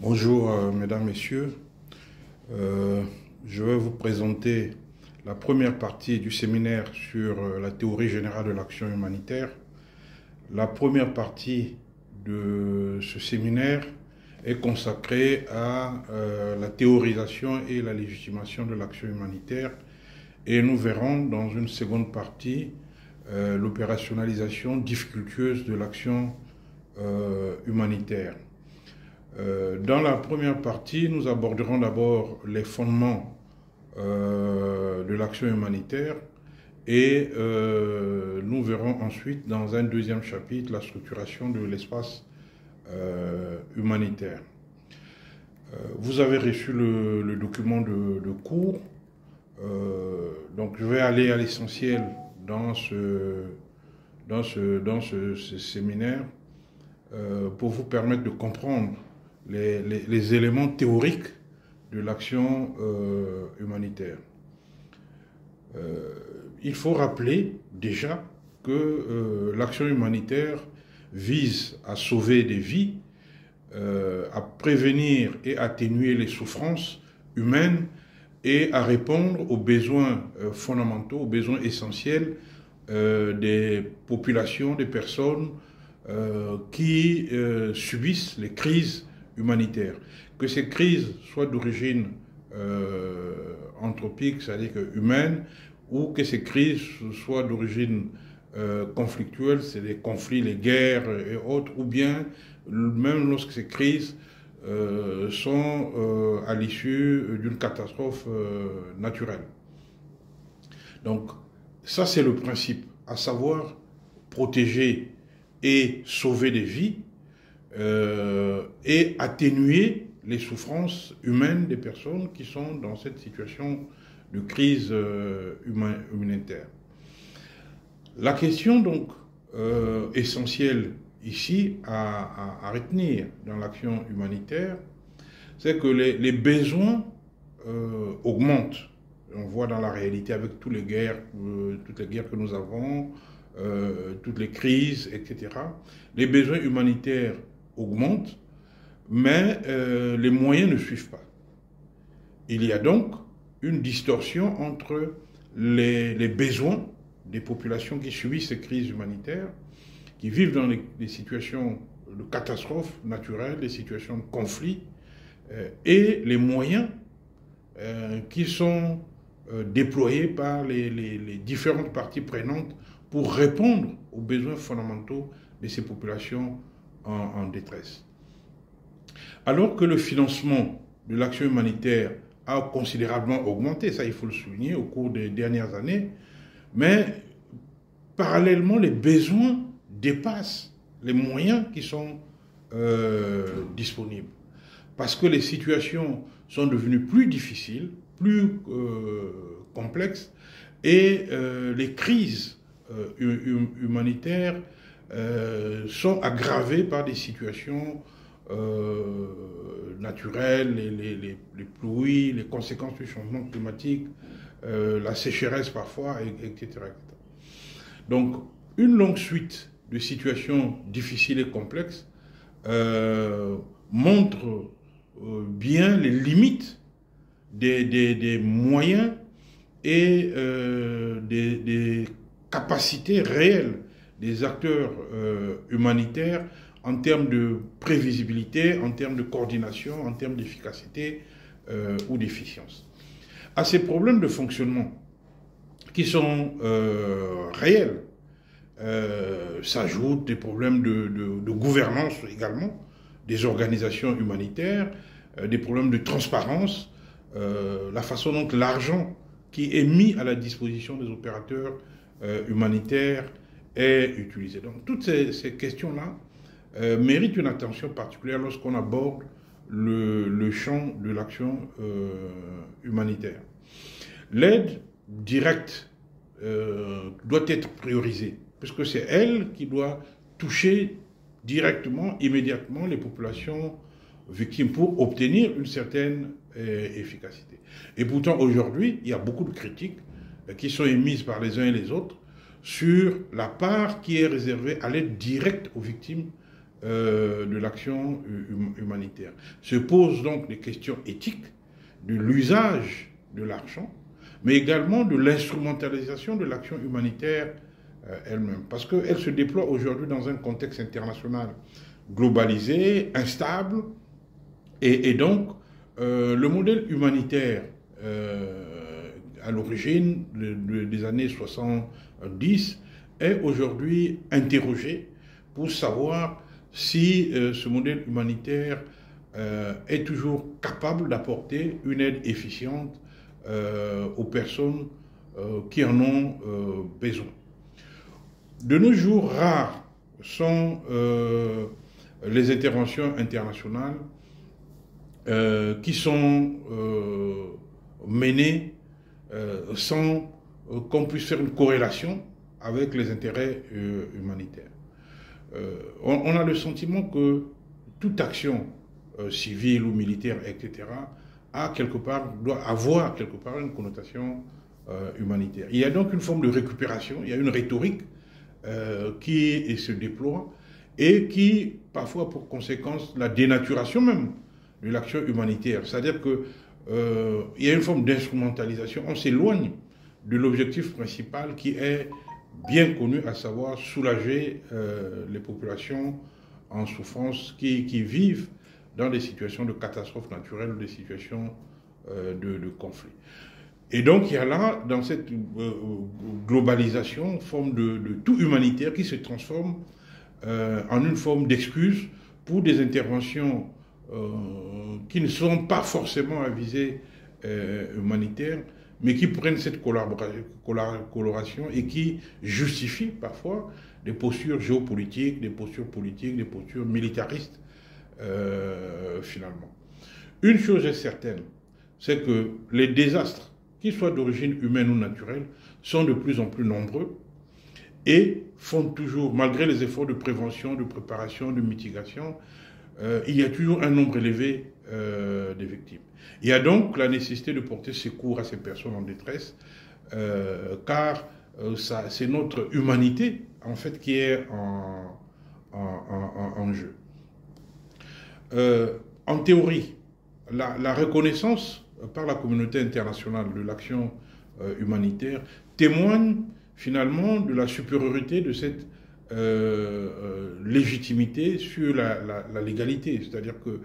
Bonjour mesdames, messieurs. Je vais vous présenter la première partie du séminaire sur la théorie générale de l'action humanitaire. La première partie de ce séminaire est consacrée à la théorisation et la légitimation de l'action humanitaire. Et nous verrons dans une seconde partie l'opérationnalisation difficultueuse de l'action humanitaire. Dans la première partie, nous aborderons d'abord les fondements de l'action humanitaire et nous verrons ensuite dans un deuxième chapitre la structuration de l'espace humanitaire. Vous avez reçu le document de cours, donc je vais aller à l'essentiel dans ce séminaire pour vous permettre de comprendre les éléments théoriques de l'action humanitaire. Il faut rappeler déjà que l'action humanitaire vise à sauver des vies, à prévenir et atténuer les souffrances humaines et à répondre aux besoins fondamentaux, aux besoins essentiels des populations, des personnes qui subissent les crises humanitaires. Que ces crises soient d'origine anthropique, c'est-à-dire humaine, ou que ces crises soient d'origine conflictuelle, c'est les conflits, les guerres et autres, ou bien même lorsque ces crises sont à l'issue d'une catastrophe naturelle. Donc ça c'est le principe, à savoir protéger et sauver des vies et atténuer les souffrances humaines des personnes qui sont dans cette situation de crise humanitaire. La question donc essentielle ici à retenir dans l'action humanitaire, c'est que les besoins augmentent. On voit dans la réalité avec toutes les guerres que nous avons, toutes les crises, etc. Les besoins humanitaires augmentent, mais les moyens ne suivent pas. Il y a donc une distorsion entre les besoins des populations qui subissent ces crises humanitaires, qui vivent dans des situations de catastrophes naturelles, des situations de conflit, et les moyens qui sont déployés par les différentes parties prenantes pour répondre aux besoins fondamentaux de ces populations en détresse. Alors que le financement de l'action humanitaire a considérablement augmenté, ça il faut le souligner, au cours des dernières années, mais parallèlement les besoins dépassent les moyens qui sont disponibles. Parce que les situations sont devenues plus difficiles, plus complexes, et les crises humanitaires sont aggravées par des situations naturelles, les pluies, les conséquences du changement climatique, la sécheresse parfois, etc., etc. Donc, une longue suite de situations difficiles et complexes montre bien les limites des moyens et des capacités réelles des acteurs humanitaires en termes de prévisibilité, en termes de coordination, en termes d'efficacité ou d'efficience. À ces problèmes de fonctionnement qui sont réels, s'ajoutent des problèmes de gouvernance également, des organisations humanitaires, des problèmes de transparence, la façon dont l'argent qui est mis à la disposition des opérateurs humanitaires est utilisé. Donc toutes ces questions-là méritent une attention particulière lorsqu'on aborde le champ de l'action humanitaire. L'aide directe doit être priorisée, puisque c'est elle qui doit toucher directement, immédiatement les populations victimes pour obtenir une certaine efficacité. Et pourtant, aujourd'hui, il y a beaucoup de critiques qui sont émises par les uns et les autres sur la part qui est réservée à l'aide directe aux victimes de l'action humanitaire. Se posent donc des questions éthiques de l'usage de l'argent, mais également de l'instrumentalisation de l'action humanitaire elle-même. Parce qu'elle se déploie aujourd'hui dans un contexte international globalisé, instable, et donc le modèle humanitaire à l'origine des années 70 est aujourd'hui interrogé pour savoir si ce modèle humanitaire est toujours capable d'apporter une aide efficiente aux personnes qui en ont besoin. De nos jours, rares sont les interventions internationales qui sont menées sans qu'on puisse faire une corrélation avec les intérêts humanitaires. On a le sentiment que toute action civile ou militaire, etc., doit avoir quelque part une connotation humanitaire. Il y a donc une forme de récupération, il y a une rhétorique qui se déploie et qui, parfois, pour conséquence, la dénaturation même de l'action humanitaire. C'est-à-dire qu'il y a une forme d'instrumentalisation, on s'éloigne de l'objectif principal qui est bien connu, à savoir soulager les populations en souffrance qui vivent dans des situations de catastrophes naturelles ou des situations de conflit. Et donc il y a là, dans cette globalisation, une forme de tout humanitaire qui se transforme en une forme d'excuse pour des interventions qui ne sont pas forcément à visée humanitaire, mais qui prennent cette coloration et qui justifient parfois des postures géopolitiques, des postures politiques, des postures militaristes, finalement. Une chose est certaine, c'est que les désastres, qu'ils soient d'origine humaine ou naturelle, sont de plus en plus nombreux et font toujours, malgré les efforts de prévention, de préparation, de mitigation, il y a toujours un nombre élevé de victimes. Il y a donc la nécessité de porter secours à ces personnes en détresse, car c'est notre humanité, en fait, qui est en jeu. En théorie, la reconnaissance par la communauté internationale de l'action humanitaire témoigne finalement de la supériorité de cette légitimité sur la légalité. C'est-à-dire que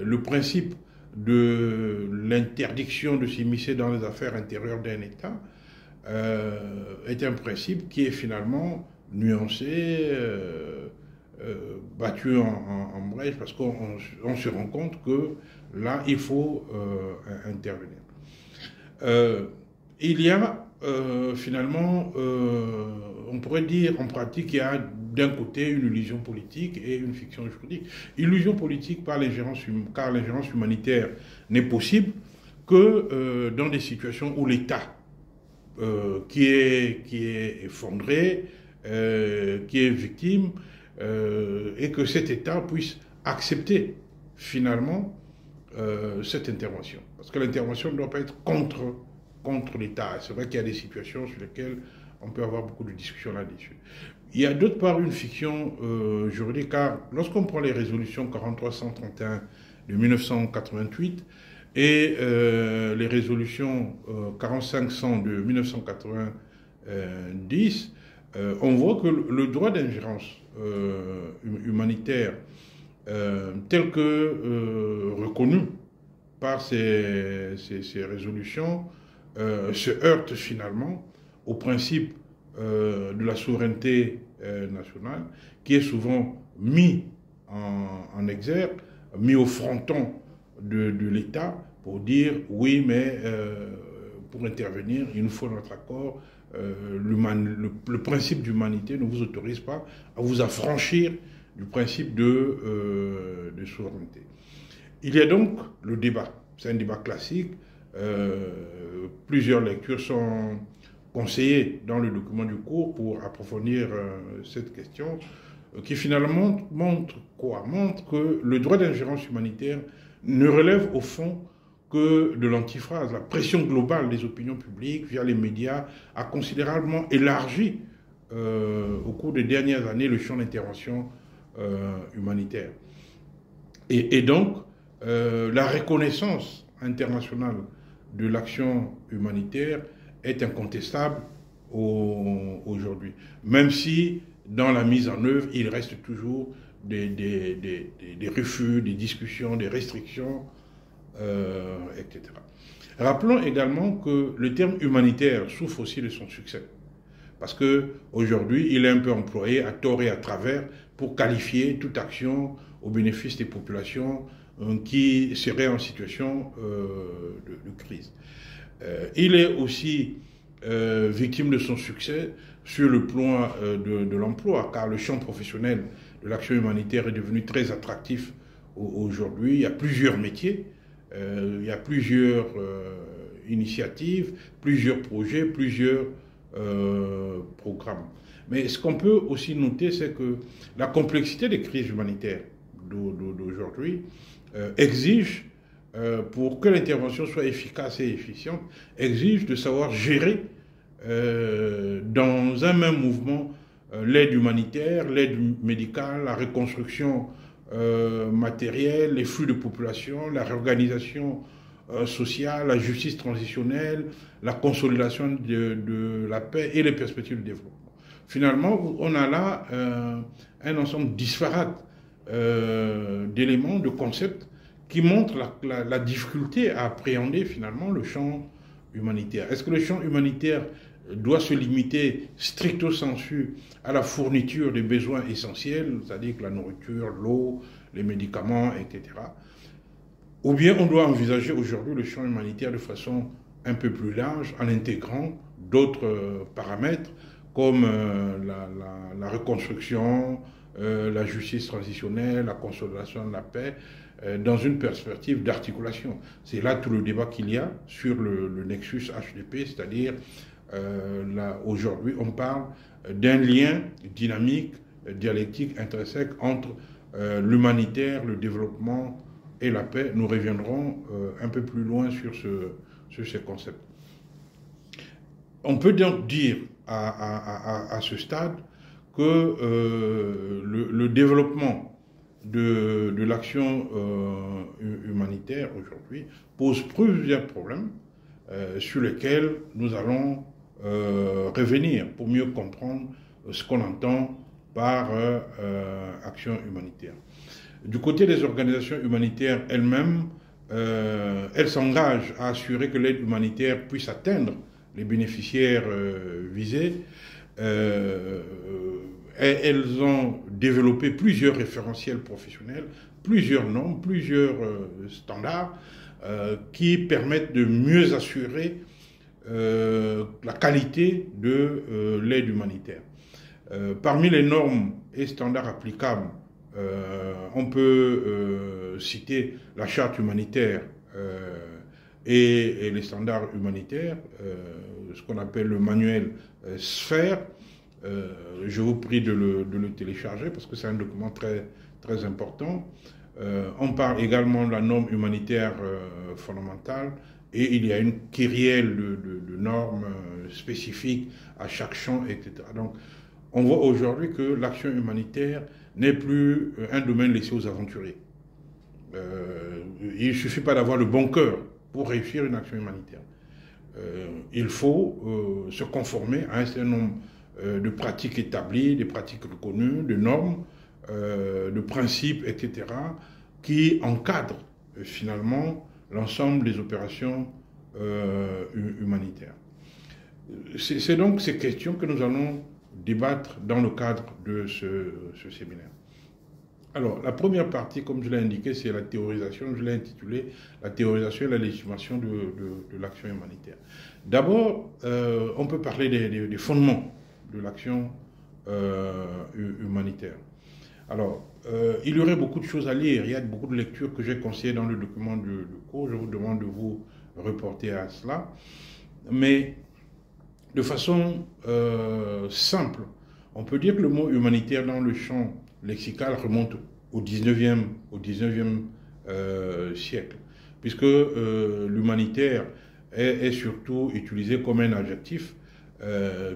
le principe de l'interdiction de s'immiscer dans les affaires intérieures d'un État est un principe qui est finalement nuancé, battu en brèche, parce qu'on se rend compte que là, il faut intervenir. Il y a finalement, on pourrait dire en pratique, il y a d'un côté une illusion politique et une fiction juridique. Illusion politique car l'ingérence humanitaire n'est possible que dans des situations où l'État qui est effondré, qui est victime, et que cet État puisse accepter finalement cette intervention. Parce que l'intervention ne doit pas être contre l'État. C'est vrai qu'il y a des situations sur lesquelles on peut avoir beaucoup de discussions là-dessus. Il y a d'autre part une fiction juridique, car lorsqu'on prend les résolutions 43-131 de 1988 et les résolutions 45-100 de 1990, on voit que le droit d'ingérence humanitaire tel que reconnu par ces résolutions se heurte finalement au principe de la souveraineté nationale, qui est souvent mis en exergue, mis au fronton de l'État pour dire oui, mais pour intervenir, il nous faut notre accord. Le principe d'humanité ne vous autorise pas à vous affranchir du principe de souveraineté. Il y a donc le débat. C'est un débat classique. Plusieurs lectures sont conseillées dans le document du cours pour approfondir cette question, qui finalement montre quoi? Montre que le droit d'ingérence humanitaire ne relève au fond que de l'antiphrase. La pression globale des opinions publiques via les médias a considérablement élargi au cours des dernières années le champ d'intervention humanitaire. Et donc, la reconnaissance internationale de l'action humanitaire est incontestable aujourd'hui. Même si, dans la mise en œuvre, il reste toujours des refus, des discussions, des restrictions, etc. Rappelons également que le terme humanitaire souffre aussi de son succès. Parce qu'aujourd'hui, il est un peu employé à tort et à travers pour qualifier toute action au bénéfice des populations qui seraient en situation de crise. Il est aussi victime de son succès sur le plan de l'emploi, car le champ professionnel de l'action humanitaire est devenu très attractif aujourd'hui. Il y a plusieurs métiers, il y a plusieurs initiatives, plusieurs projets, plusieurs programmes. Mais ce qu'on peut aussi noter, c'est que la complexité des crises humanitaires d'aujourd'hui exige, pour que l'intervention soit efficace et efficiente, exige de savoir gérer dans un même mouvement l'aide humanitaire, l'aide médicale, la reconstruction matérielle, les flux de population, la réorganisation sociale, la justice transitionnelle, la consolidation de la paix et les perspectives de développement. Finalement, on a là un ensemble disparate d'éléments, de concepts qui montrent la difficulté à appréhender finalement le champ humanitaire. Est-ce que le champ humanitaire doit se limiter stricto sensu à la fourniture des besoins essentiels, c'est-à-dire que la nourriture, l'eau, les médicaments, etc. Ou bien on doit envisager aujourd'hui le champ humanitaire de façon un peu plus large en intégrant d'autres paramètres comme la reconstruction, la justice transitionnelle, la consolidation de la paix, dans une perspective d'articulation. C'est là tout le débat qu'il y a sur le nexus HDP, c'est-à-dire aujourd'hui on parle d'un lien dynamique, dialectique, intrinsèque entre l'humanitaire, le développement et la paix. Nous reviendrons un peu plus loin sur ces concepts. On peut donc dire à ce stade que le développement de l'action humanitaire aujourd'hui pose plusieurs problèmes sur lesquels nous allons revenir pour mieux comprendre ce qu'on entend par action humanitaire. Du côté des organisations humanitaires elles-mêmes, elles s'engagent à assurer que l'aide humanitaire puisse atteindre les bénéficiaires visés. Elles ont développé plusieurs référentiels professionnels, plusieurs normes, plusieurs standards qui permettent de mieux assurer la qualité de l'aide humanitaire. Parmi les normes et standards applicables, on peut citer la charte humanitaire et les standards humanitaires, ce qu'on appelle le manuel Sphère. Je vous prie de le télécharger parce que c'est un document très, très important. On parle également de la norme humanitaire fondamentale et il y a une kyrielle de normes spécifiques à chaque champ, etc. Donc, on voit aujourd'hui que l'action humanitaire n'est plus un domaine laissé aux aventuriers. Il ne suffit pas d'avoir le bon cœur pour réussir une action humanitaire. Il faut se conformer à un certain nombre de pratiques établies, des pratiques reconnues, de normes, de principes, etc., qui encadrent finalement l'ensemble des opérations humanitaires. C'est donc ces questions que nous allons débattre dans le cadre de ce séminaire. Alors, la première partie, comme je l'ai indiqué, c'est la théorisation. Je l'ai intitulée « La théorisation et la légitimation de l'action humanitaire ». D'abord, on peut parler des fondements de l'action humanitaire. Alors, il y aurait beaucoup de choses à lire. Il y a beaucoup de lectures que j'ai conseillées dans le document de cours. Je vous demande de vous reporter à cela. Mais de façon simple, on peut dire que le mot humanitaire dans le champ lexical remonte au 19e siècle, puisque l'humanitaire est surtout utilisé comme un adjectif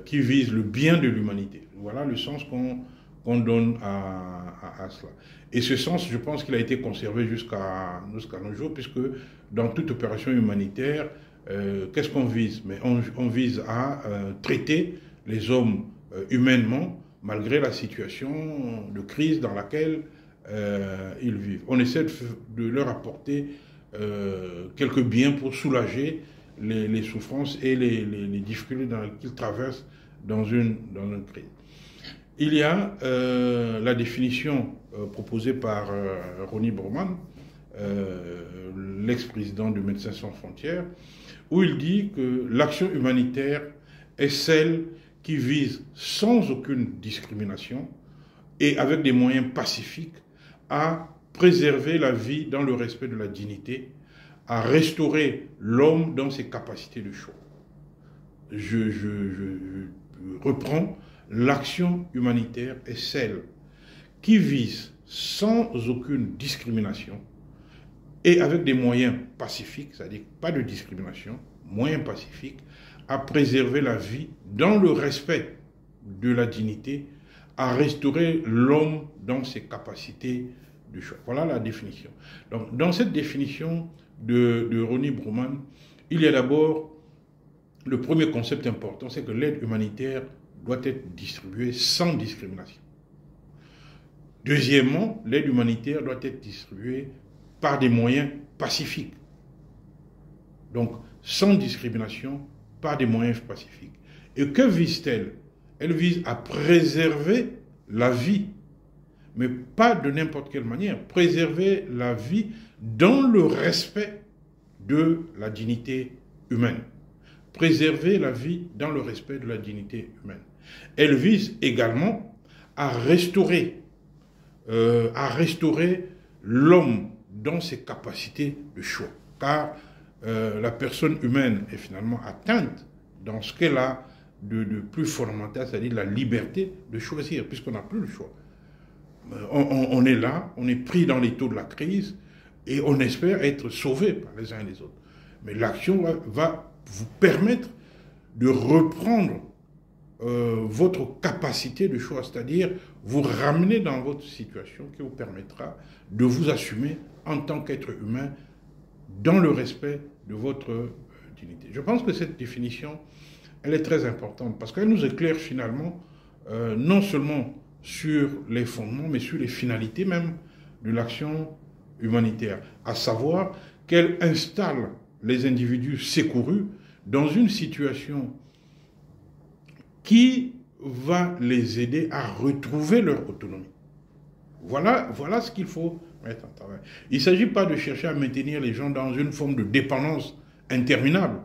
qui vise le bien de l'humanité. Voilà le sens qu'on qu'on donne à cela. Et ce sens, je pense qu'il a été conservé jusqu'à nos jours, puisque dans toute opération humanitaire, qu'est-ce qu'on vise? Mais on vise à traiter les hommes humainement, malgré la situation de crise dans laquelle ils vivent. On essaie de leur apporter quelques biens pour soulager les souffrances et les difficultés qu'ils traversent dans une crise. Il y a la définition proposée par Ronnie Broman, l'ex-président de Médecins sans frontières, où il dit que l'action humanitaire est celle qui vise sans aucune discrimination et avec des moyens pacifiques à préserver la vie dans le respect de la dignité, à restaurer l'homme dans ses capacités de choix. Je reprends, l'action humanitaire est celle qui vise sans aucune discrimination et avec des moyens pacifiques, c'est-à-dire pas de discrimination, moyens pacifiques, à préserver la vie dans le respect de la dignité, à restaurer l'homme dans ses capacités de choix. Voilà la définition. Donc, dans cette définition de Ronnie Broman, il y a d'abord le premier concept important, c'est que l'aide humanitaire doit être distribuée sans discrimination. Deuxièmement, l'aide humanitaire doit être distribuée par des moyens pacifiques. Donc, sans discrimination, par des moyens pacifiques. Et que vise-t-elle? Elle vise à préserver la vie, mais pas de n'importe quelle manière. Préserver la vie dans le respect de la dignité humaine. Préserver la vie dans le respect de la dignité humaine. Elle vise également à restaurer l'homme dans ses capacités de choix. Car la personne humaine est finalement atteinte dans ce qu'elle a de plus fondamental, c'est-à-dire la liberté de choisir, puisqu'on n'a plus le choix. On est là, on est pris dans les taux de la crise et on espère être sauvé par les uns et les autres. Mais l'action va vous permettre de reprendre votre capacité de choix, c'est-à-dire vous ramener dans votre situation qui vous permettra de vous assumer en tant qu'être humain dans le respect de votre dignité. Je pense que cette définition, elle est très importante parce qu'elle nous éclaire finalement non seulement sur les fondements, mais sur les finalités même de l'action humanitaire, à savoir qu'elle installe les individus secourus dans une situation qui va les aider à retrouver leur autonomie. Voilà ce qu'il faut mettre en travail. Il ne s'agit pas de chercher à maintenir les gens dans une forme de dépendance interminable.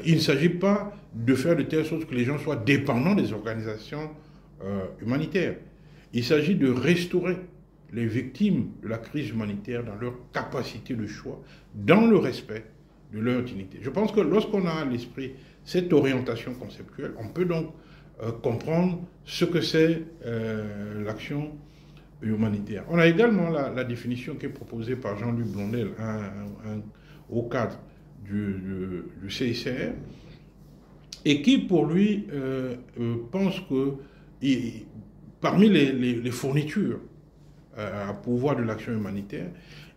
Il ne s'agit pas de faire de telle sorte que les gens soient dépendants des organisations humanitaires. Il s'agit de restaurer les victimes de la crise humanitaire dans leur capacité de choix, dans le respect de leur dignité. Je pense que lorsqu'on a à l'esprit cette orientation conceptuelle, on peut donc comprendre ce que c'est l'action humanitaire. On a également la définition qui est proposée par Jean-Luc Blondel au cadre du CICR et qui, pour lui, pense que parmi les fournitures à pouvoir de l'action humanitaire,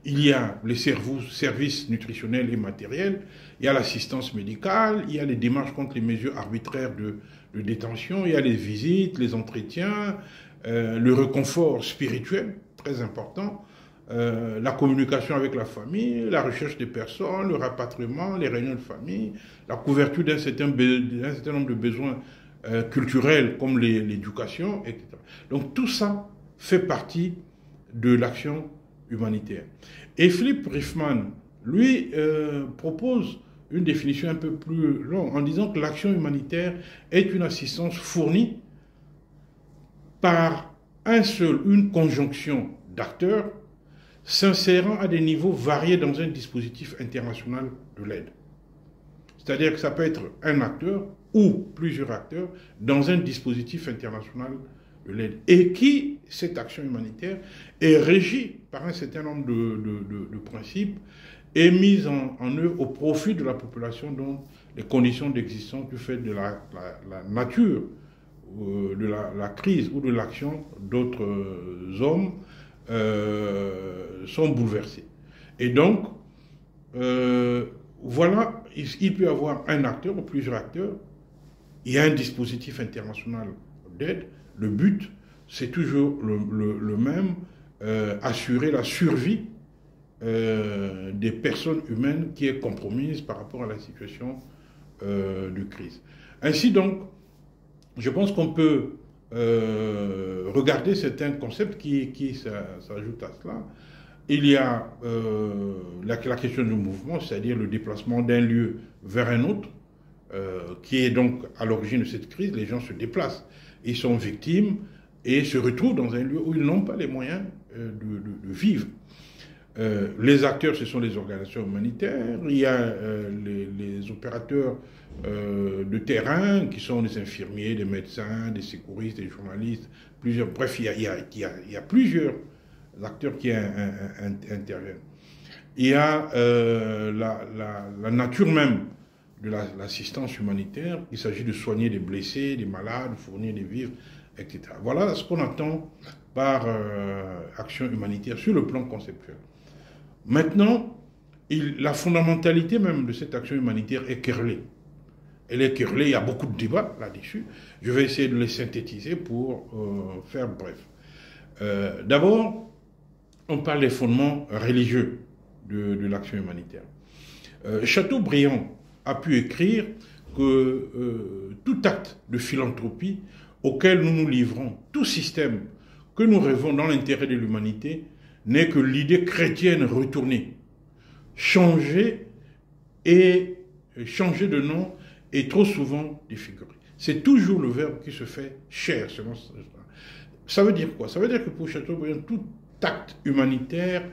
il y a les services nutritionnels et matériels, il y a l'assistance médicale, il y a les démarches contre les mesures arbitraires de détention, il y a les visites, les entretiens, le réconfort spirituel, très important, la communication avec la famille, la recherche des personnes, le rapatriement, les réunions de famille, la couverture d'un certain nombre de besoins culturels comme l'éducation, etc. Donc tout ça fait partie de l'action humanitaire. Et Philippe Riffman, lui, propose une définition un peu plus longue en disant que l'action humanitaire est une assistance fournie par une conjonction d'acteurs s'insérant à des niveaux variés dans un dispositif international de l'aide. C'est-à-dire que ça peut être un acteur ou plusieurs acteurs dans un dispositif international de l'aide. Et qui, cette action humanitaire, est régie par un certain nombre de principes et mise en œuvre au profit de la population dont les conditions d'existence du fait de la nature de la crise ou de l'action d'autres hommes sont bouleversés. Et donc, voilà, il peut y avoir un acteur ou plusieurs acteurs. Il y a un dispositif international d'aide. Le but, c'est toujours le même, assurer la survie des personnes humaines qui est compromise par rapport à la situation de crise. Ainsi donc, je pense qu'on peut regarder certains concepts qui s'ajoutent à cela. Il y a la question du mouvement, c'est-à-dire le déplacement d'un lieu vers un autre, qui est donc à l'origine de cette crise. Les gens se déplacent, ils sont victimes et se retrouvent dans un lieu où ils n'ont pas les moyens de vivre. Les acteurs, ce sont les organisations humanitaires, il y a les opérateurs de terrain qui sont des infirmiers, des médecins, des secouristes, des journalistes, plusieurs. Bref, il y a plusieurs acteurs qui interviennent. Il y a la nature même de l'assistance humanitaire. Il s'agit de soigner des blessés, des malades, de fournir des vivres, etc. Voilà ce qu'on entend par action humanitaire sur le plan conceptuel. Maintenant, la fondamentalité même de cette action humanitaire est querellée. Elle est querellée, il y a beaucoup de débats là-dessus. Je vais essayer de les synthétiser pour faire bref. D'abord, on parle des fondements religieux de l'action humanitaire. Chateaubriand a pu écrire que tout acte de philanthropie auquel nous nous livrons, tout système que nous rêvons dans l'intérêt de l'humanité, n'est que l'idée chrétienne retournée. Changer de nom et trop souvent défiguré. C'est toujours le verbe qui se fait chair. Ça veut dire quoi? Ça veut dire que pour Chateaubriand, tout acte humanitaire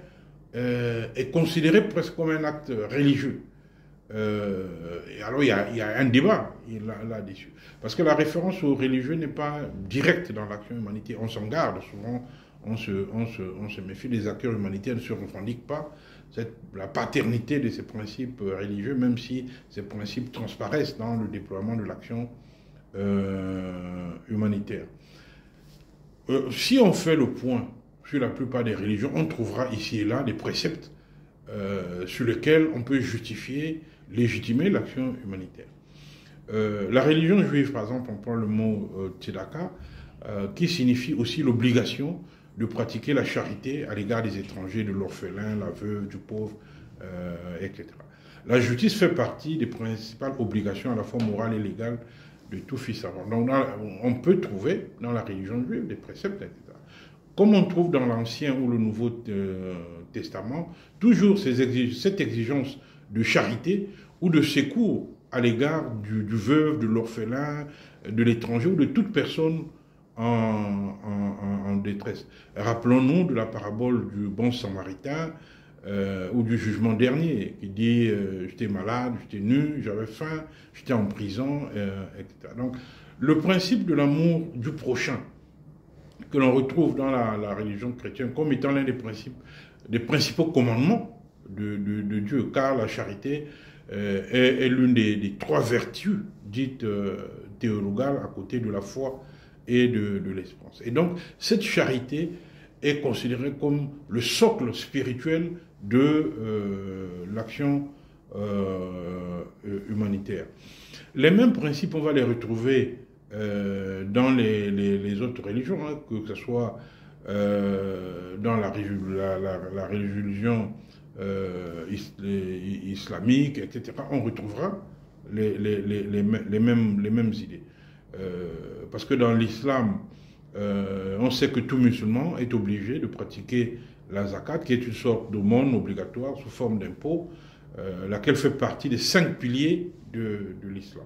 est considéré presque comme un acte religieux. Et alors il y a un débat là-dessus. Parce que la référence au religieux n'est pas directe dans l'action humanitaire. On s'en garde souvent. On se méfie, les acteurs humanitaires ne se revendiquent pas la paternité de ces principes religieux, même si ces principes transparaissent dans le déploiement de l'action humanitaire. Si on fait le point sur la plupart des religions, on trouvera ici et là des préceptes sur lesquels on peut légitimer l'action humanitaire. La religion juive, par exemple, on prend le mot tzedaka, qui signifie aussi l'obligation de pratiquer la charité à l'égard des étrangers, de l'orphelin, la veuve, du pauvre, etc. La justice fait partie des principales obligations à la fois morales et légales de tout fils avant. Donc on peut trouver dans la religion juive des préceptes, etc. Comme on trouve dans l'Ancien ou le Nouveau Testament, toujours cette exigence de charité ou de secours à l'égard du veuve, de l'orphelin, de l'étranger ou de toute personne en détresse. Rappelons-nous de la parabole du bon samaritain ou du jugement dernier qui dit j'étais malade, j'étais nu, j'avais faim, j'étais en prison, etc. Donc le principe de l'amour du prochain que l'on retrouve dans la religion chrétienne comme étant l'un des principaux commandements de Dieu, car la charité est l'une des trois vertus dites théologales à côté de la foi et de l'espérance. Et donc, cette charité est considérée comme le socle spirituel de l'action humanitaire. Les mêmes principes, on va les retrouver dans les autres religions, hein, que ce soit dans la religion islamique, etc. On retrouvera les mêmes idées. Parce que dans l'islam, on sait que tout musulman est obligé de pratiquer la zakat, qui est une sorte d'aumône obligatoire sous forme d'impôt, laquelle fait partie des 5 piliers de l'islam.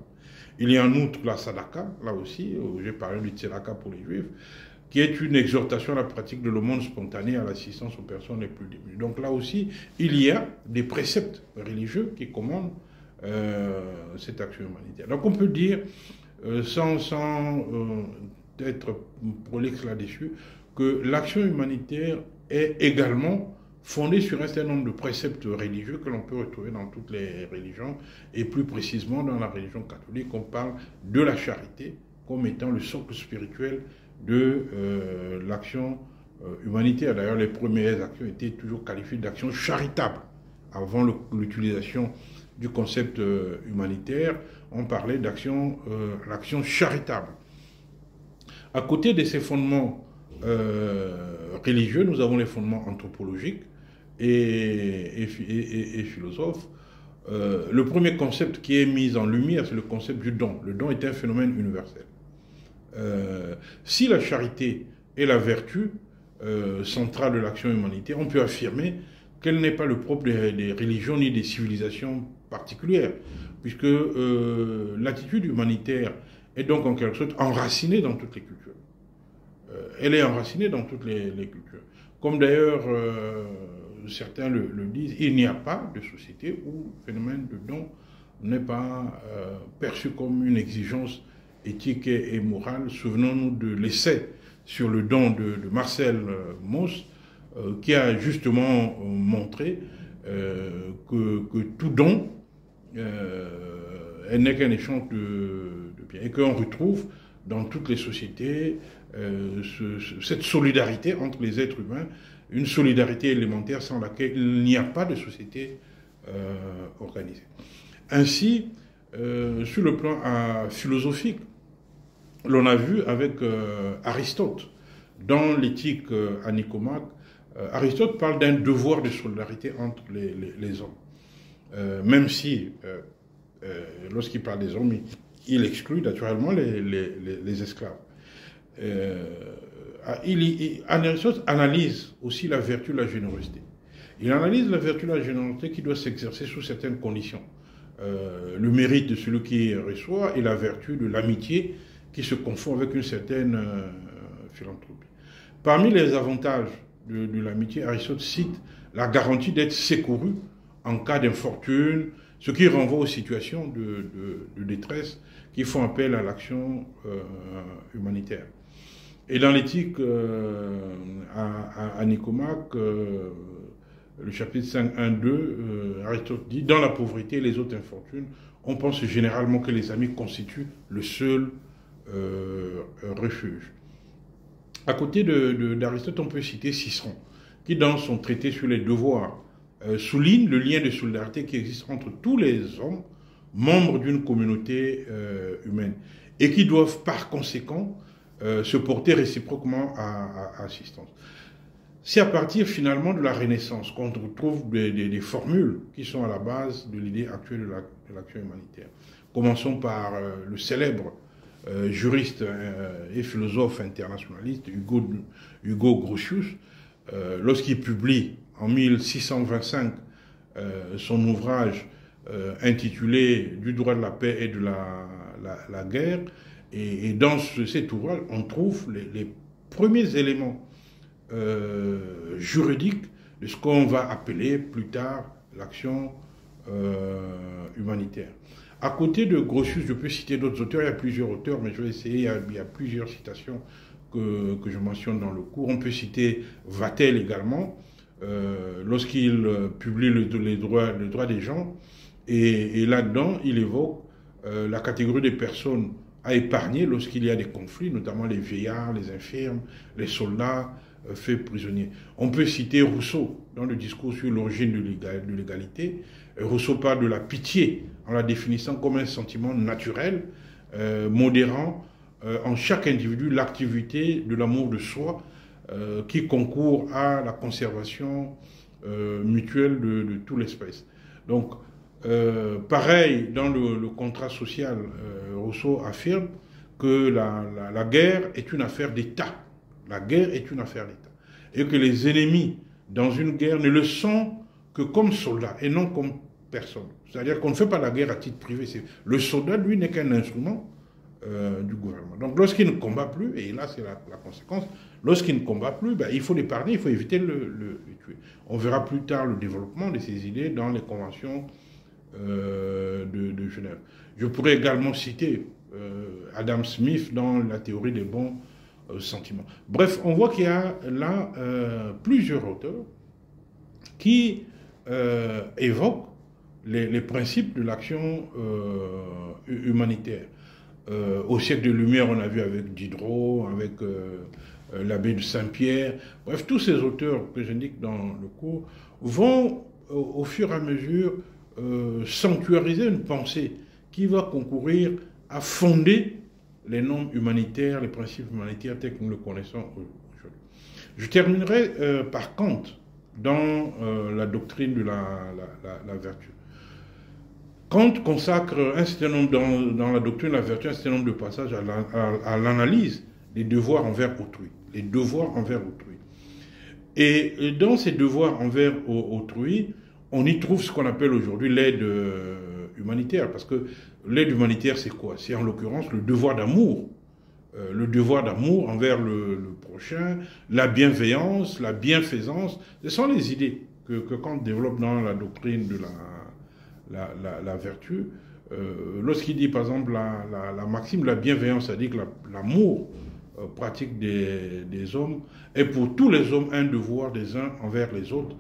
Il y a en outre la sadaka, là aussi, j'ai parlé du tzedaka pour les juifs, qui est une exhortation à la pratique de l'aumône spontanée à l'assistance aux personnes les plus démunies. Donc là aussi, il y a des préceptes religieux qui commandent cette action humanitaire. Donc on peut dire, sans être prolixe là-dessus, que l'action humanitaire est également fondée sur un certain nombre de préceptes religieux que l'on peut retrouver dans toutes les religions, et plus précisément dans la religion catholique, on parle de la charité comme étant le socle spirituel de l'action humanitaire. D'ailleurs, les premières actions étaient toujours qualifiées d'actions charitables. Avant l'utilisation du concept humanitaire, on parlait d'action charitable. À côté de ces fondements religieux, nous avons les fondements anthropologiques et philosophes. Le premier concept qui est mis en lumière, c'est le concept du don. Le don est un phénomène universel. Si la charité est la vertu centrale de l'action humanitaire, on peut affirmer qu'elle n'est pas le propre des religions ni des civilisations particulières, puisque l'attitude humanitaire est donc en quelque sorte enracinée dans toutes les cultures. Elle est enracinée dans toutes les cultures. Comme d'ailleurs certains le disent, il n'y a pas de société où le phénomène de don n'est pas perçu comme une exigence éthique et morale. Souvenons-nous de l'essai sur le don de Marcel Mauss, qui a justement montré que tout don n'est qu'un échange de biens, et qu'on retrouve dans toutes les sociétés cette solidarité entre les êtres humains, une solidarité élémentaire sans laquelle il n'y a pas de société organisée. Ainsi, sur le plan philosophique, l'on a vu avec Aristote, dans l'éthique à Nicomaque, Aristote parle d'un devoir de solidarité entre les hommes. Même si, lorsqu'il parle des hommes, il exclut naturellement les esclaves. Aristote analyse aussi la vertu de la générosité. Il analyse la vertu de la générosité qui doit s'exercer sous certaines conditions. Le mérite de celui qui reçoit et la vertu de l'amitié qui se confond avec une certaine philanthropie. Parmi les avantages de l'amitié, Aristote cite la garantie d'être secouru en cas d'infortune, ce qui renvoie aux situations de détresse qui font appel à l'action humanitaire. Et dans l'éthique à Nicomaque, le chapitre 5, 1, 2, Aristote dit « Dans la pauvreté et les autres infortunes, on pense généralement que les amis constituent le seul refuge. » À côté d'Aristote, on peut citer Cicéron, qui dans son traité sur les devoirs souligne le lien de solidarité qui existe entre tous les hommes, membres d'une communauté humaine, et qui doivent par conséquent se porter réciproquement à assistance. C'est à partir finalement de la Renaissance qu'on retrouve des formules qui sont à la base de l'idée actuelle de l'action humanitaire. Commençons par le célèbre juriste et philosophe internationaliste Hugo Grotius, lorsqu'il publie en 1625 son ouvrage intitulé « Du droit de la paix et de la guerre », et dans cet ouvrage, on trouve les premiers éléments juridiques de ce qu'on va appeler plus tard l'action humanitaire. À côté de Grotius, je peux citer d'autres auteurs, il y a plusieurs auteurs, mais je vais essayer, il y a plusieurs citations que je mentionne dans le cours. On peut citer Vatel également, lorsqu'il publie les droits des gens, et là-dedans, il évoque la catégorie des personnes à épargner lorsqu'il y a des conflits, notamment les vieillards, les infirmes, les soldats faits prisonniers. On peut citer Rousseau dans le discours sur l'origine de l'égalité. Rousseau parle de la pitié en la définissant comme un sentiment naturel, modérant en chaque individu l'activité de l'amour de soi qui concourt à la conservation mutuelle de tout l'espèce. Donc, pareil, dans le contrat social, Rousseau affirme que la guerre est une affaire d'État. La guerre est une affaire d'État. Et que les ennemis, dans une guerre, ne le sont que comme soldats et non comme personne. C'est-à-dire qu'on ne fait pas la guerre à titre privé. Le soldat, lui, n'est qu'un instrument du gouvernement. Donc, lorsqu'il ne combat plus, et là, c'est la conséquence, lorsqu'il ne combat plus, ben, il faut l'épargner, il faut éviter de le tuer. On verra plus tard le développement de ces idées dans les conventions de Genève. Je pourrais également citer Adam Smith dans la théorie des bons sentiments. Bref, on voit qu'il y a là plusieurs auteurs qui évoquent les principes de l'action humanitaire. Au siècle des Lumières, on a vu avec Diderot, avec l'abbé de Saint-Pierre. Bref, tous ces auteurs que j'indique dans le cours vont, au fur et à mesure, sanctuariser une pensée qui va concourir à fonder les normes humanitaires, les principes humanitaires tels que nous le connaissons aujourd'hui. Je terminerai par Kant dans la doctrine de la vertu. Kant consacre un certain nombre, dans la doctrine de la vertu, un certain nombre de passages à l'analyse des devoirs envers autrui. Les devoirs envers autrui. Et dans ces devoirs envers autrui, on y trouve ce qu'on appelle aujourd'hui l'aide humanitaire. Parce que l'aide humanitaire, c'est quoi? C'est en l'occurrence le devoir d'amour. Le devoir d'amour envers le prochain, la bienveillance, la bienfaisance. Ce sont les idées que Kant développe dans la doctrine de la vertu. Lorsqu'il dit, par exemple, la maxime, la bienveillance, c'est-à-dire que l'amour pratique des hommes est pour tous les hommes un devoir des uns envers les autres,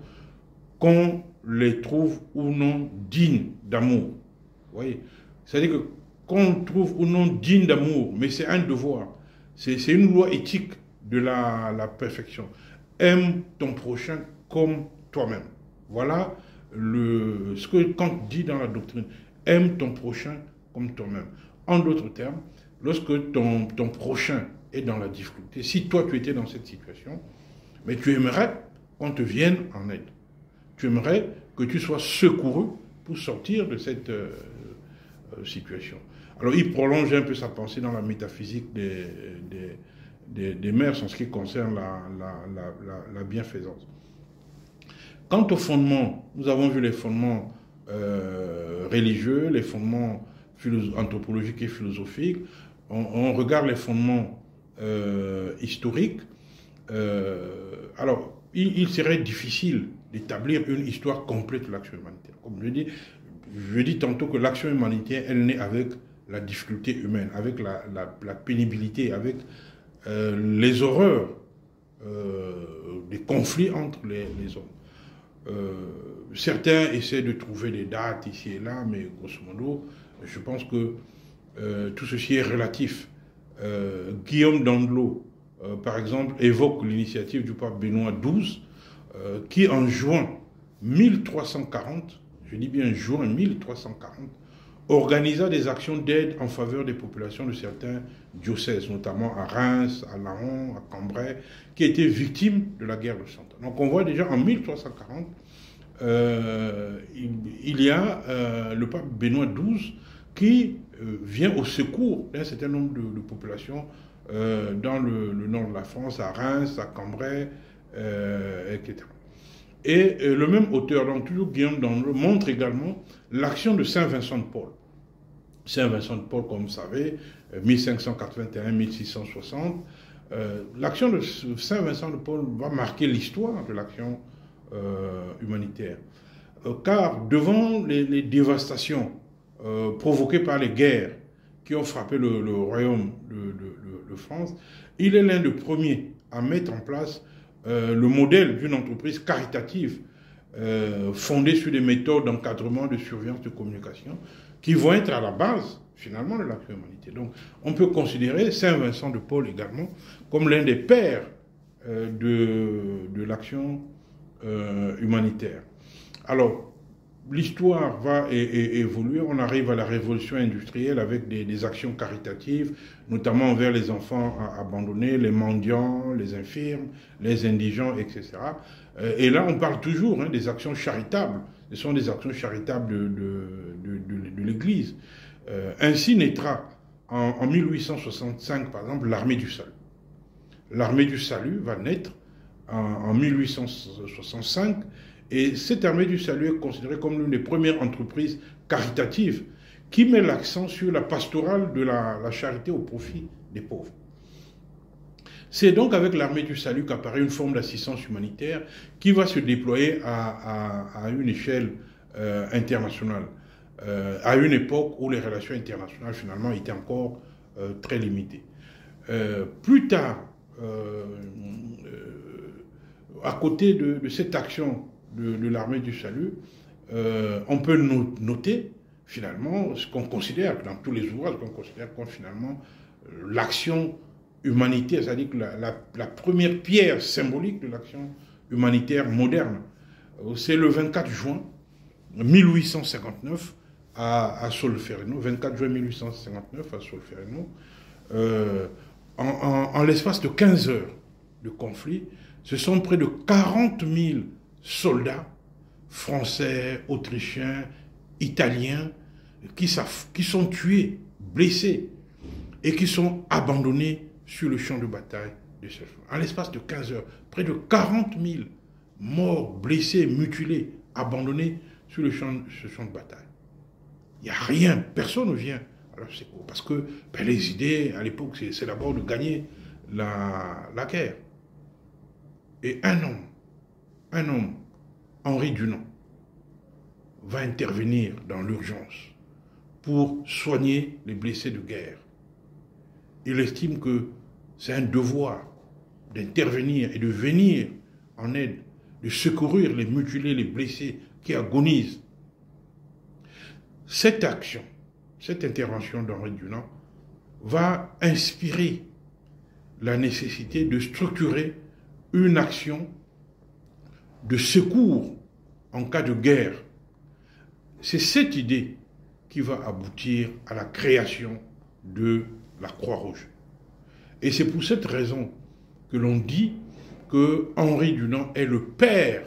qu'on les trouve ou non dignes d'amour. Vous voyez? C'est-à-dire que qu'on trouve ou non digne d'amour, mais c'est un devoir. C'est une loi éthique de la perfection. Aime ton prochain comme toi-même. Voilà ce que Kant dit dans la doctrine. Aime ton prochain comme toi-même. En d'autres termes, lorsque ton prochain est dans la difficulté, si toi tu étais dans cette situation, mais tu aimerais qu'on te vienne en aide. Tu aimerais que tu sois secouru pour sortir de cette situation. Alors il prolonge un peu sa pensée dans la métaphysique des mœurs en ce qui concerne la bienfaisance. Quant aux fondements, nous avons vu les fondements religieux, les fondements anthropologiques et philosophiques. On regarde les fondements historiques. Alors, il serait difficile d'établir une histoire complète de l'action humanitaire. Comme je dis tantôt que l'action humanitaire, elle naît avec la difficulté humaine, avec la pénibilité, avec les horreurs des conflits entre les hommes. Certains essaient de trouver des dates ici et là, mais grosso modo, je pense que tout ceci est relatif. Guillaume d'Andelot, par exemple, évoque l'initiative du pape Benoît XII, qui en juin 1340, je dis bien juin 1340, organisa des actions d'aide en faveur des populations de certains diocèses, notamment à Reims, à Laon, à Cambrai, qui étaient victimes de la guerre de Cent Ans. Donc on voit déjà en 1340, il y a le pape Benoît XII qui vient au secours d'un certain nombre de populations dans le nord de la France, à Reims, à Cambrai, etc. Et le même auteur, donc toujours Guillaume d'Andelot, montre également l'action de Saint Vincent de Paul. Saint Vincent de Paul, comme vous savez, 1581-1660. L'action de Saint Vincent de Paul va marquer l'histoire de l'action humanitaire. Car devant les dévastations provoquées par les guerres qui ont frappé le royaume de France, il est l'un des premiers à mettre en place le modèle d'une entreprise caritative fondée sur des méthodes d'encadrement, de surveillance, de communication qui vont être à la base finalement de l'action humanitaire. Donc on peut considérer Saint Vincent de Paul également comme l'un des pères de l'action humanitaire. Alors l'histoire va évoluer, on arrive à la révolution industrielle avec des actions caritatives, notamment envers les enfants abandonnés, les mendiants, les infirmes, les indigents, etc. Et là, on parle toujours des actions charitables. Ce sont des actions charitables de l'Église. Ainsi naîtra en 1865, par exemple, l'armée du salut. L'armée du salut va naître en 1865. Et cette armée du salut est considérée comme l'une des premières entreprises caritatives qui met l'accent sur la pastorale de la charité au profit des pauvres. C'est donc avec l'armée du salut qu'apparaît une forme d'assistance humanitaire qui va se déployer à une échelle internationale, à une époque où les relations internationales finalement étaient encore très limitées. Plus tard, à côté de cette action de l'armée du salut, on peut noter finalement, ce qu'on considère, dans tous les ouvrages, qu'on considère comme finalement l'action humanitaire, c'est-à-dire que la première pierre symbolique de l'action humanitaire moderne. C'est le 24 juin 1859 à Solferino, 24 juin 1859 à Solferino, en l'espace de 15 heures de conflit, ce sont près de 40 000 soldats français, autrichiens, italiens, qui sont tués, blessés, et qui sont abandonnés sur le champ de bataille de ce jour. En l'espace de 15 heures, près de 40 000 morts, blessés, mutilés, abandonnés sur ce champ de bataille. Il n'y a rien, personne ne vient à leur secours. Parce que les idées, à l'époque, c'est d'abord de gagner la guerre. Et un homme, Henri Dunant, va intervenir dans l'urgence pour soigner les blessés de guerre. Il estime que c'est un devoir d'intervenir et de venir en aide, de secourir les mutilés, les blessés qui agonisent. Cette action, cette intervention d'Henri Dunant va inspirer la nécessité de structurer une action de secours en cas de guerre. C'est cette idée qui va aboutir à la création de la Croix-Rouge. Et c'est pour cette raison que l'on dit que Henri Dunant est le père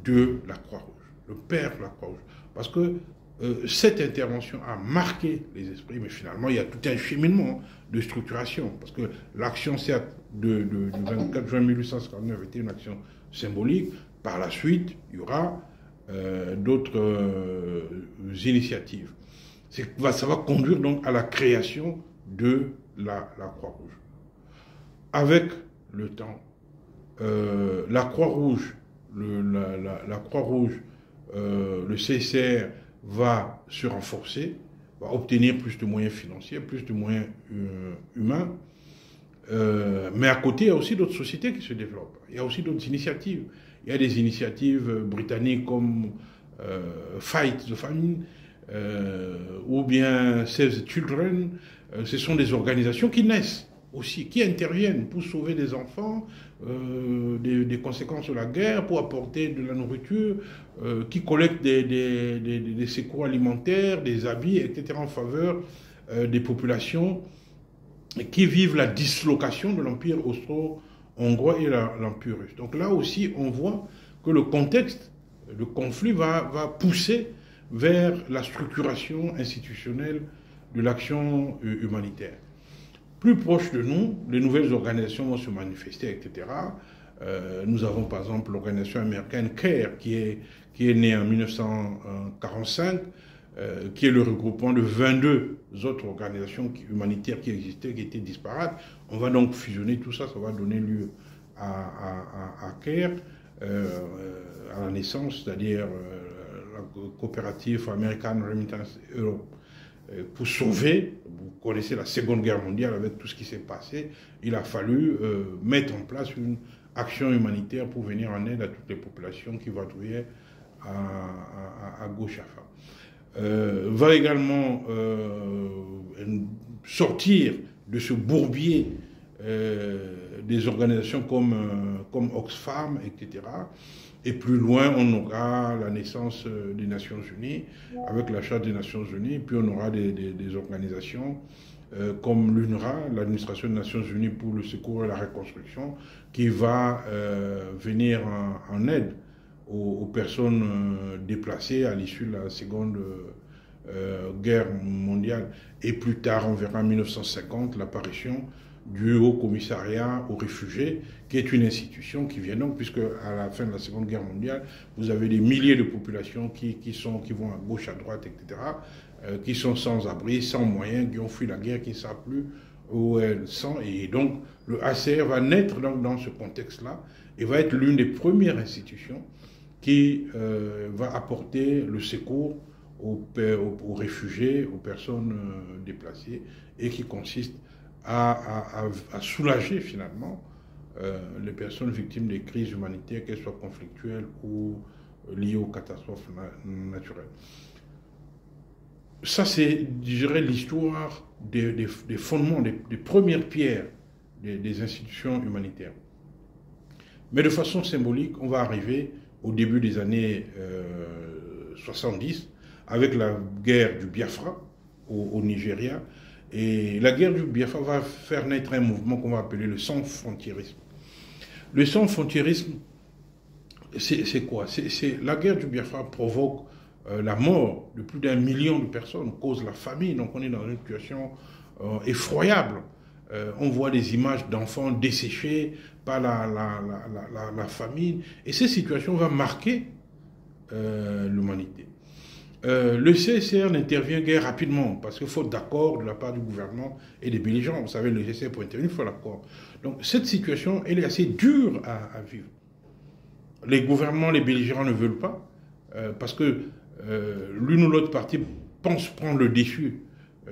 de la Croix-Rouge. Le père de la Croix-Rouge. Parce que cette intervention a marqué les esprits, mais finalement, il y a tout un cheminement de structuration. Parce que l'action, certes, du 24 juin 1859 était une action symbolique. Par la suite, il y aura d'autres initiatives. Ça va conduire donc à la création de la Croix-Rouge. Avec le temps, la Croix-Rouge, la Croix-Rouge, le CCR va se renforcer, va obtenir plus de moyens financiers, plus de moyens humains. Mais à côté, il y a aussi d'autres sociétés qui se développent. Il y a aussi d'autres initiatives. Il y a des initiatives britanniques comme Fight the Famine ou bien Save the Children. Ce sont des organisations qui naissent aussi, qui interviennent pour sauver des enfants des conséquences de la guerre, pour apporter de la nourriture, qui collectent des secours alimentaires, des habits, etc. en faveur des populations qui vivent la dislocation de l'Empire austro-hongrois et l'Empire russe. Donc là aussi, on voit que le contexte, le conflit va pousser vers la structuration institutionnelle de l'action humanitaire. Plus proche de nous, les nouvelles organisations vont se manifester, etc. Nous avons par exemple l'organisation américaine CARE, qui est née en 1945, qui est le regroupement de 22 autres organisations humanitaires qui existaient, qui étaient disparates. On va donc fusionner tout ça, ça va donner lieu à CARE, à la naissance, c'est-à-dire la coopérative American Remittance Europe. Pour sauver, vous connaissez la Seconde Guerre mondiale avec tout ce qui s'est passé, il a fallu mettre en place une action humanitaire pour venir en aide à toutes les populations qui vadrouillaient à gauche à femme. Va également sortir de ce bourbier des organisations comme Oxfam, etc. Et plus loin, on aura la naissance des Nations Unies, avec la Charte des Nations Unies, puis on aura des organisations comme l'UNRWA, l'Administration des Nations Unies pour le secours et la reconstruction, qui va venir en aide aux personnes déplacées à l'issue de la Seconde Guerre mondiale. Et plus tard, on verra en 1950 l'apparition du Haut Commissariat aux réfugiés, qui est une institution qui vient donc, puisque à la fin de la Seconde Guerre mondiale, vous avez des milliers de populations qui vont à gauche, à droite, etc., qui sont sans abri, sans moyens, qui ont fui la guerre, qui ne savent plus où elles sont. Et donc, le HCR va naître donc dans ce contexte-là et va être l'une des premières institutions qui va apporter le secours aux réfugiés, aux personnes déplacées, et qui consiste à soulager finalement les personnes victimes des crises humanitaires, qu'elles soient conflictuelles ou liées aux catastrophes naturelles. ça, c'est, je dirais, l'histoire des fondements, des premières pierres des institutions humanitaires. Mais de façon symbolique, on va arriver au début des années 70 avec la guerre du Biafra au Nigeria. Et la guerre du Biafra va faire naître un mouvement qu'on va appeler le sans-frontiérisme. Le sans-frontiérisme, c'est quoi? La guerre du Biafra provoque la mort de plus d'1 million de personnes, cause la famine. Donc on est dans une situation effroyable. On voit des images d'enfants desséchés par la famine. Et ces situations vont marquer l'humanité. Le CCR n'intervient guère rapidement parce qu'il faut d'accord de la part du gouvernement et des belligérants. Vous savez, le CCR pour intervenir, il faut l'accord. Donc cette situation, elle est assez dure à vivre. Les gouvernements, les belligérants ne veulent pas parce que l'une ou l'autre partie pense prendre le dessus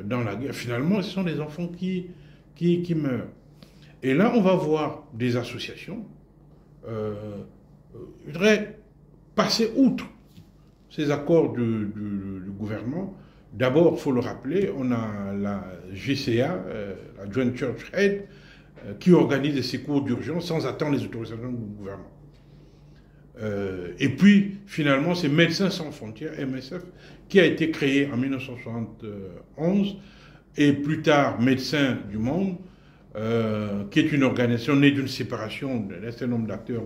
dans la guerre. Finalement, ce sont des enfants qui meurent. Et là, on va voir des associations. Je voudrais passer outre ces accords du gouvernement. D'abord, il faut le rappeler, on a la JCA, la Joint Church Aid, qui organise des secours d'urgence sans attendre les autorisations du gouvernement. Et puis, finalement, c'est Médecins sans frontières, MSF, qui a été créé en 1971, et plus tard Médecins du Monde, qui est une organisation née d'une séparation d'un certain nombre d'acteurs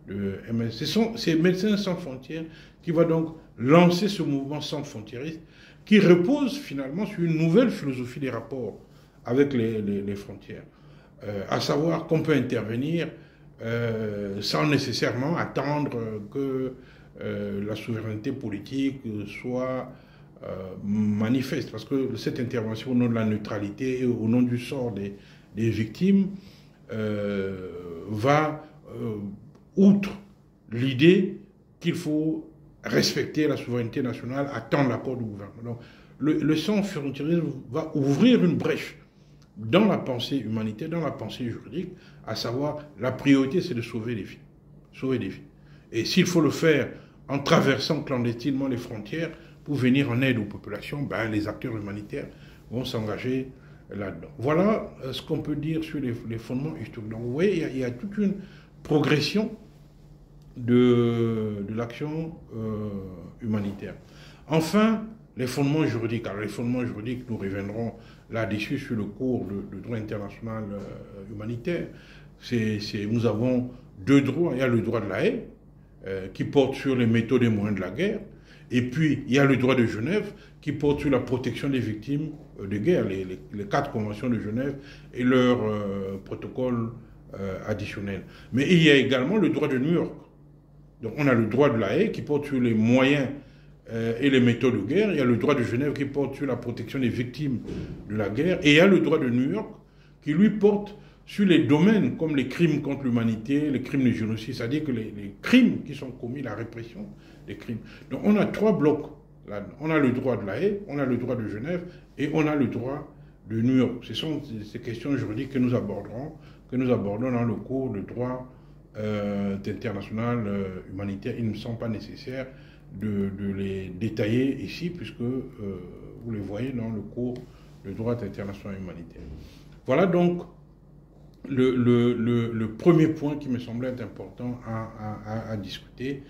de MSF. C'est Médecins sans frontières qui va donc lancer ce mouvement sans frontiériste, qui repose finalement sur une nouvelle philosophie des rapports avec les frontières. À savoir qu'on peut intervenir sans nécessairement attendre que la souveraineté politique soit manifeste. Parce que cette intervention au nom de la neutralité et au nom du sort des victimes va outre l'idée qu'il faut respecter la souveraineté nationale, attendre l'accord du gouvernement. Donc, le sans-frontiérisme va ouvrir une brèche dans la pensée humanitaire, dans la pensée juridique, à savoir la priorité, c'est de sauver des vies. Sauver des vies. Et s'il faut le faire en traversant clandestinement les frontières pour venir en aide aux populations, ben, les acteurs humanitaires vont s'engager là-dedans. Voilà ce qu'on peut dire sur les fondements historiques. Donc vous voyez, il y a toute une progression de l'action humanitaire. Enfin, les fondements juridiques. Alors les fondements juridiques, nous reviendrons là-dessus sur le cours de droit international humanitaire. Nous avons deux droits. Il y a le droit de la haie, qui porte sur les méthodes et moyens de la guerre. Et puis, il y a le droit de Genève, qui porte sur la protection des victimes de guerre, les 4 conventions de Genève et leurs protocoles additionnels. Mais il y a également le droit de New York. Donc on a le droit de la haie qui porte sur les moyens et les méthodes de guerre. Il y a le droit de Genève qui porte sur la protection des victimes de la guerre. Et il y a le droit de New York qui lui porte sur les domaines comme les crimes contre l'humanité, les crimes de génocide, c'est-à-dire que les crimes qui sont commis, la répression des crimes. Donc on a 3 blocs. Là. On a le droit de la haie, on a le droit de Genève et on a le droit de New York. Ce sont ces questions juridiques que nous abordons dans le cours de droit international humanitaire. Il ne me semble pas nécessaire de les détailler ici, puisque vous les voyez dans le cours de droit international humanitaire. Voilà donc le premier point qui me semblait être important à discuter.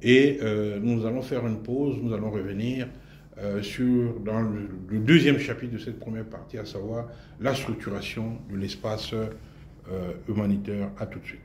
Et nous allons faire une pause, nous allons revenir dans le deuxième chapitre de cette première partie, à savoir la structuration de l'espace humanitaire. À tout de suite.